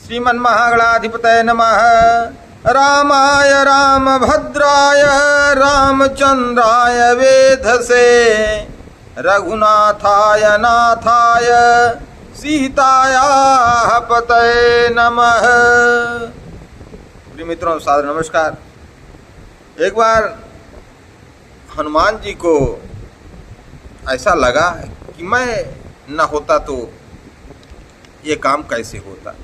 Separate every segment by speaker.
Speaker 1: श्रीमन्महागणाधिपतये नमः। रामाय रामभद्राय रामचंद्राय वेधसे रघुनाथाय नाथाय सीतायाः पतये नमः। प्रिय मित्रों, सादर नमस्कार। एक बार हनुमान जी को ऐसा लगा कि मैं न होता तो ये काम कैसे होता।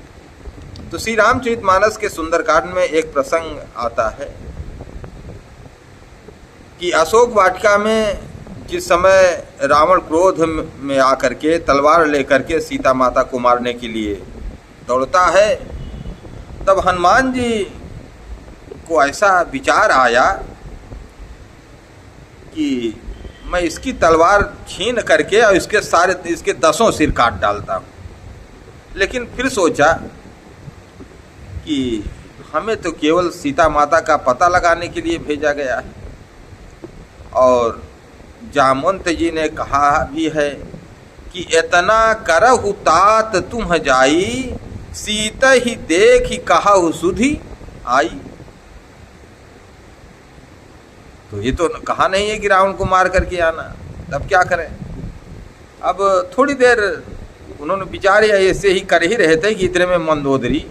Speaker 1: तो श्री रामचरितमानस के सुंदरकांड में एक प्रसंग आता है कि अशोक वाटिका में जिस समय रावण क्रोध में आकर के तलवार लेकर के सीता माता को मारने के लिए दौड़ता है, तब हनुमान जी को ऐसा विचार आया कि मैं इसकी तलवार छीन करके और इसके 10 सिर काट डालता हूँ। लेकिन फिर सोचा कि हमें तो केवल सीता माता का पता लगाने के लिए भेजा गया है, और जामवंत जी ने कहा भी है कि इतना करहु तात तुम जाई, सीता ही देख ही कहु सुधि आई। तो ये तो कहा नहीं है कि रावण को मार करके आना, तब क्या करें। अब थोड़ी देर उन्होंने विचार ऐसे ही कर ही रहे थे कि इतने में मंदोदरी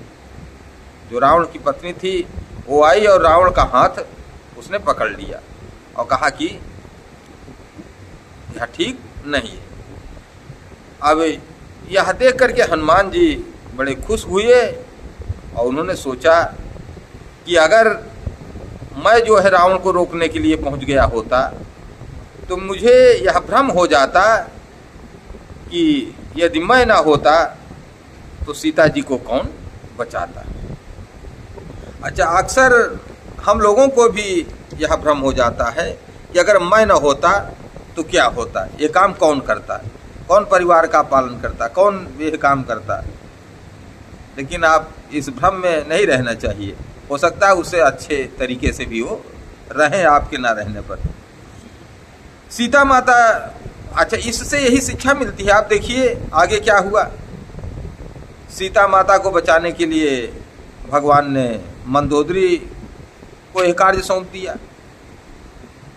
Speaker 1: जो रावण की पत्नी थी वो आई और रावण का हाथ उसने पकड़ लिया और कहा कि यह ठीक नहीं है। अब यह देख करके हनुमान जी बड़े खुश हुए और उन्होंने सोचा कि अगर मैं जो है रावण को रोकने के लिए पहुंच गया होता तो मुझे यह भ्रम हो जाता कि यदि मैं ना होता तो सीता जी को कौन बचाता। अच्छा, अक्सर हम लोगों को भी यह भ्रम हो जाता है कि अगर मैं न होता तो क्या होता, ये काम कौन करता, कौन परिवार का पालन करता, कौन यह काम करता। लेकिन आप इस भ्रम में नहीं रहना चाहिए, हो सकता है उससे अच्छे तरीके से भी वो रहें आपके ना रहने पर। सीता माता, अच्छा इससे यही शिक्षा मिलती है। आप देखिए आगे क्या हुआ। सीता माता को बचाने के लिए भगवान ने मंदोदरी को एक कार्य सौंप दिया।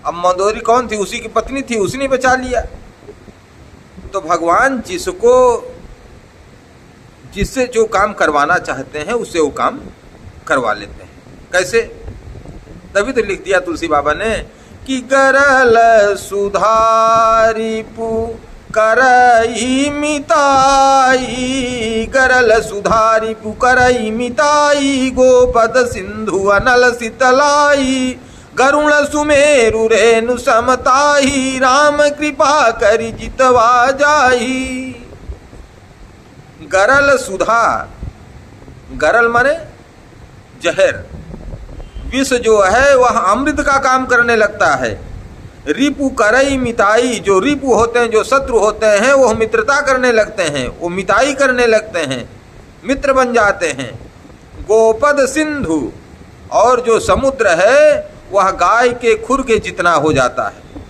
Speaker 1: अब मंदोदरी कौन थी? उसी की पत्नी थी, उसी ने बचा लिया। तो भगवान जिससे जो काम करवाना चाहते हैं उससे वो काम करवा लेते हैं। कैसे? तभी तो लिख दिया तुलसी बाबा ने कि गरल सुधारी पु करई मिताई, गरल सुधारी पु करई मिताई, गोपद सिंधु अनल शीतलाई, गरुण सुमेरु रेणु समताही, राम कृपा करि जितवा जाही। गरल सुधा, गरल माने जहर, विष जो है वह अमृत का काम करने लगता है। रिपु करई मिताई, जो रिपु होते हैं, जो शत्रु होते हैं, वो मित्रता करने लगते हैं, वो मिताई करने लगते हैं, मित्र बन जाते हैं। गोपद सिंधु, और जो समुद्र है वह गाय के खुर के जितना हो जाता है।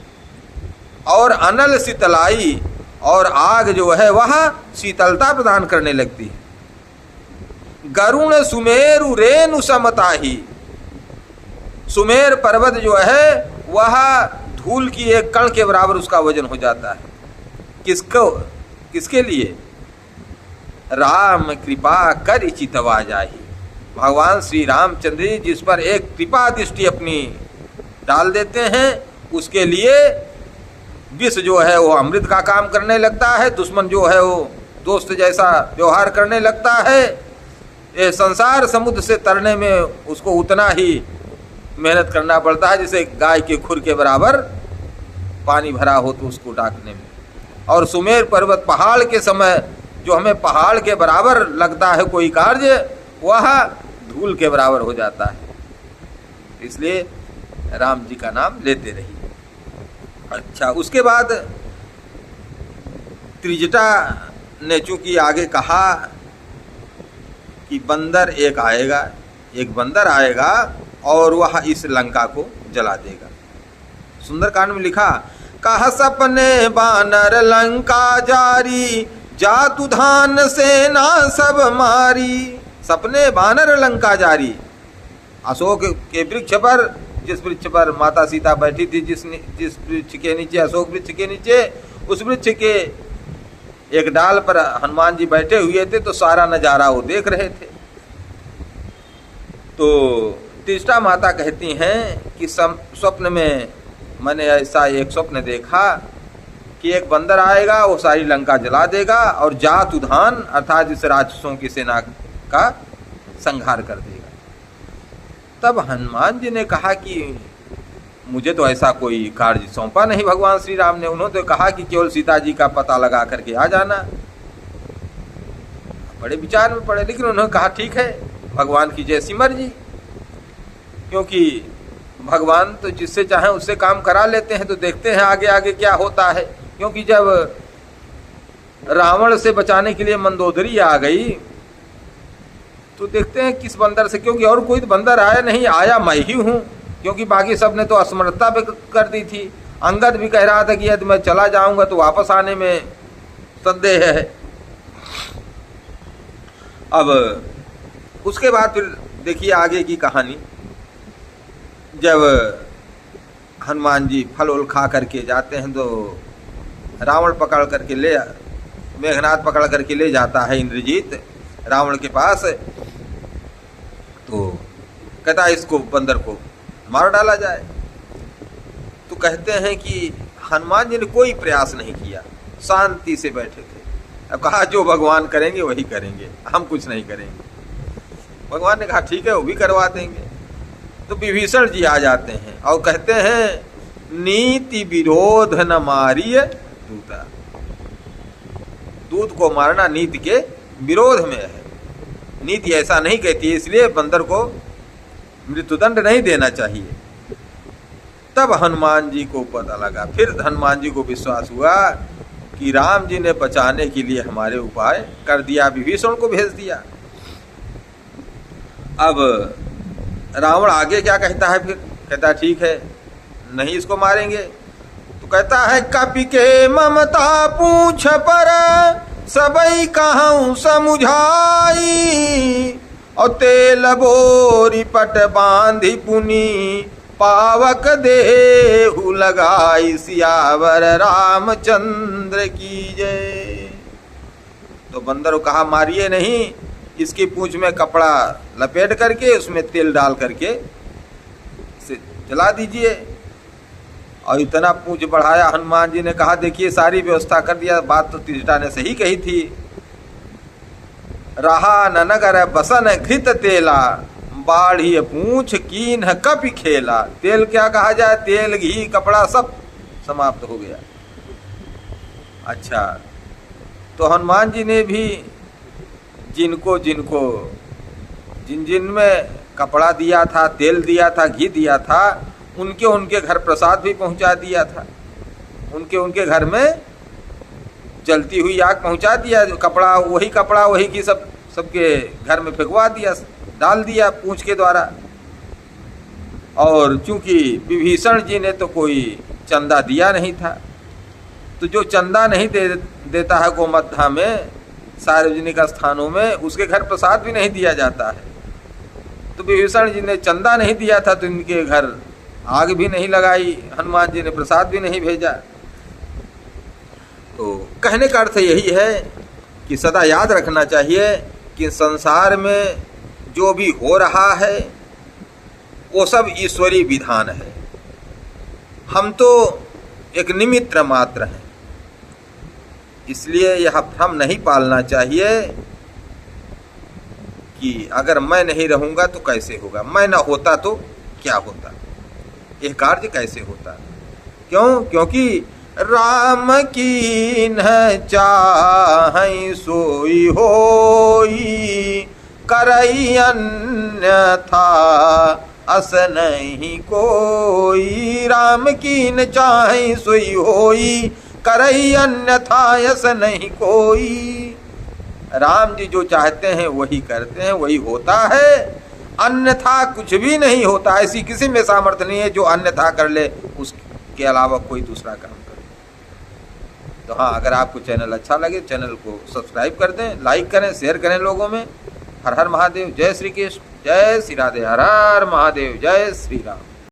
Speaker 1: और अनल शीतलाई, और आग जो है वह शीतलता प्रदान करने लगती है। गरुण सुमेरु रेणु समताही, सुमेर पर्वत जो है वह धूल की एक कण के बराबर उसका वजन हो जाता है। किसके लिए? राम कृपा कर चितवा जाही, भगवान श्री रामचंद्र जी जिस पर एक कृपा दृष्टि अपनी डाल देते हैं उसके लिए विष जो है वो अमृत का काम करने लगता है, दुश्मन जो है वो दोस्त जैसा व्यवहार करने लगता है। ये संसार समुद्र से तरने में उसको उतना ही मेहनत करना पड़ता है जैसे गाय के खुर के बराबर पानी भरा हो तो उसको ढाकने में। और सुमेर पर्वत पहाड़ के समय जो हमें पहाड़ के बराबर लगता है कोई कार्य, वह धूल के बराबर हो जाता है। इसलिए राम जी का नाम लेते रहिए। अच्छा, उसके बाद त्रिजटा ने चूंकि आगे कहा कि बंदर एक बंदर आएगा और वह इस लंका को जला देगा। सुंदरकांड में लिखा, कहा सपने बानर लंका जारी, जातु धान सेना सब मारी, सपने वानर लंका जारी। अशोक के वृक्ष पर, जिस वृक्ष पर माता सीता बैठी थी, जिस वृक्ष के नीचे, अशोक वृक्ष के नीचे, उस वृक्ष के एक डाल पर हनुमान जी बैठे हुए थे, तो सारा नजारा वो देख रहे थे। तो तीष्टा माता कहती हैं कि स्वप्न में मैंने ऐसा एक स्वप्न देखा कि एक बंदर आएगा, वो सारी लंका जला देगा और जात उधान अर्थात इस राक्षसों की सेना का संहार कर देगा। तब हनुमान जी ने कहा कि मुझे तो ऐसा कोई कार्य सौंपा नहीं भगवान श्री राम ने। उन्होंने तो कहा कि केवल सीता जी का पता लगा करके आ जाना। बड़े विचार में पड़े, लेकिन उन्होंने कहा ठीक है, भगवान की जैसी मर्जी, क्योंकि भगवान तो जिससे चाहे उससे काम करा लेते हैं। तो देखते हैं आगे आगे क्या होता है। क्योंकि जब रावण से बचाने के लिए मंदोदरी आ गई, तो देखते हैं किस बंदर से, क्योंकि और कोई बंदर आया नहीं, आया मैं ही हूं, क्योंकि बाकी सब ने तो असमर्थता भी कर दी थी। अंगद भी कह रहा था कि यदि मैं चला जाऊंगा तो वापस आने में संदेह है। अब उसके बाद फिर देखिए आगे की कहानी। जब हनुमान जी फल उल खा करके जाते हैं, तो रावण पकड़ करके ले, मेघनाथ पकड़ करके ले जाता है इंद्रजीत रावण के पास। तो कहता है इसको, बंदर को मार डाला जाए। तो कहते हैं कि हनुमान जी ने कोई प्रयास नहीं किया, शांति से बैठे थे। अब कहा जो भगवान करेंगे वही करेंगे, हम कुछ नहीं करेंगे। भगवान ने कहा ठीक है, वो भी करवा देंगे। तो विभीषण जी आ जाते हैं और कहते हैं नीति विरोध न मारिय दूता। दूत को मारना नीति के विरोध में है। नीति ऐसा नहीं कहती है, इसलिए बंदर को मृत्युदंड नहीं देना चाहिए। तब हनुमान जी को पता लगा, फिर हनुमान जी को विश्वास हुआ कि राम जी ने बचाने के लिए हमारे उपाय कर दिया, विभीषण को भेज दिया। अब रावण आगे क्या कहता है, फिर कहता है ठीक है, नहीं इसको मारेंगे। तो कहता है कपि के ममता पूछ पर सबई कहूँ समुझाई, और तेल बोरी पट बांधी पुनी पावक देहु लगाई, सियावर रामचंद्र की जय। तो बंदर को कहा मारिए नहीं, इसकी पूंछ में कपड़ा लपेट करके उसमें तेल डाल करके इसे जला दीजिए। और इतना पूंछ बढ़ाया। हनुमान जी ने कहा देखिए सारी व्यवस्था कर दिया। बात तो तीष्टा ने सही कही थी। रहा न नगर बसन घृत तेला, बाढ़ी पूंछ कीन कपि खेला। तेल क्या कहा जाए, तेल घी कपड़ा सब समाप्त हो गया। अच्छा, तो हनुमान जी ने भी जिनको जिनको जिन जिन में कपड़ा दिया था, तेल दिया था, घी दिया था, उनके उनके घर प्रसाद भी पहुंचा दिया था। उनके उनके घर में जलती हुई आग पहुंचा दिया। कपड़ा वही घी सब सबके घर में फेंकवा दिया, डाल दिया पूंछ के द्वारा। और चूंकि विभीषण जी ने तो कोई चंदा दिया नहीं था, तो जो चंदा नहीं देता है गोमत्था में, सार्वजनिक स्थानों में, उसके घर प्रसाद भी नहीं दिया जाता है। तो विभीषण जी ने चंदा नहीं दिया था, तो इनके घर आग भी नहीं लगाई, हनुमान जी ने प्रसाद भी नहीं भेजा। तो कहने का अर्थ यही है कि सदा याद रखना चाहिए कि संसार में जो भी हो रहा है वो सब ईश्वरीय विधान है। हम तो एक निमित्त मात्र हैं। इसलिए यह भ्रम नहीं पालना चाहिए कि अगर मैं नहीं रहूंगा तो कैसे होगा, मैं न होता तो क्या होता, यह कार्य कैसे होता। क्यों? क्योंकि राम की न चाहै सोई होई, करई अन्यथा अस नहीं कोई। राम की न चाहै सोई होई, करई अन्यथा अस नहीं कोई। राम जी जो चाहते हैं वही करते हैं, वही होता है, अन्यथा कुछ भी नहीं होता। ऐसी किसी में सामर्थ्य नहीं है जो अन्यथा कर ले, उसके अलावा कोई दूसरा काम करे। तो हाँ, अगर आपको चैनल अच्छा लगे चैनल को सब्सक्राइब कर दें, लाइक करें, शेयर करें लोगों में। हर हर महादेव, जय श्री कृष्ण, जय श्री राधे, हर हर महादेव, जय श्री राम।